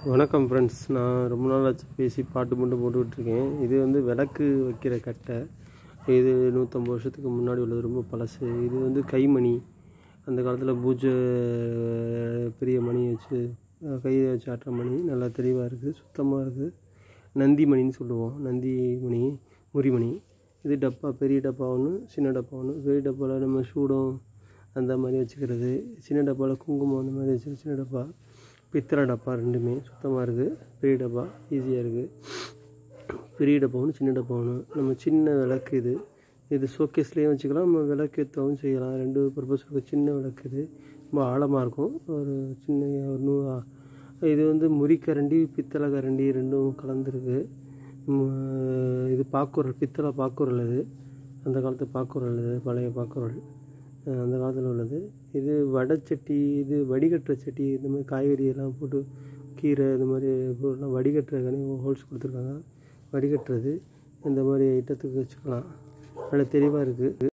வணக்கம் ஃப்ரெண்ட்ஸ். நான் ரொம்ப நாள் ஆச்சு பேசி பாட்டு மட்டும் போட்டுக்கிட்டுருக்கேன். இது வந்து விளக்கு வைக்கிற கட்டை. இது 150 வருஷத்துக்கு முன்னாடி உள்ளது, ரொம்ப பழசு. இது வந்து கைமணி. அந்த காலத்தில் பூஜை பெரிய மணி வச்சு கையை வச்சு ஆட்டுற மணி. நல்லா தெளிவாக இருக்குது, சுத்தமாக இருக்குது. நந்தி மணின்னு சொல்லுவோம். நந்தி மணி, முறிமணி. இது டப்பா, பெரிய டப்பா ஒன்று, சின்ன டப்பா ஒன்று. பெரிய டப்பாவில் நம்ம சூடம் அந்த மாதிரி வச்சுக்கிறது, சின்ன டப்பாவில் குங்குமம் அந்த மாதிரி வச்சு சின்ன டப்பா. பித்தளை டப்பா ரெண்டுமே சுத்தமாக இருக்குது. பெரிய டப்பா ஈஸியாக இருக்குது. பெரிய டப்பா ஒன்று, சின்ன டப்பா ஒன்று. நம்ம சின்ன விளக்கு இது. இது ஷோகேஸ்லேயும் வச்சுக்கலாம், நம்ம விளக்கு ஏற்றவும் செய்யலாம். ரெண்டு பர்பஸ் இருக்குது. சின்ன விளக்கு இது, ரொம்ப ஆழமாக இருக்கும். ஒரு சின்ன இது வந்து முறிக்கரண்டி, பித்தளை கரண்டி ரெண்டும் கலந்துருக்கு. இது பாக்குரல், பித்தளை பாக்குரல். இது அந்த காலத்து பாக்குரல், இது பழைய பாக்குரல், அந்த காலத்தில் உள்ளது. இது வடைச்சட்டி, இது வடிகட்டுற சட்டி. இந்த மாதிரி காய்கறி எல்லாம் போட்டு கீரை இந்த மாதிரி பொருள்லாம் வடிகட்டுறதுக்கான ஹோல்ஸ் கொடுத்துருக்காங்க. வடிகட்டுறது இந்த மாதிரி ஐட்டத்துக்கு வச்சுக்கலாம். நல்ல தெளிவாக இருக்குது.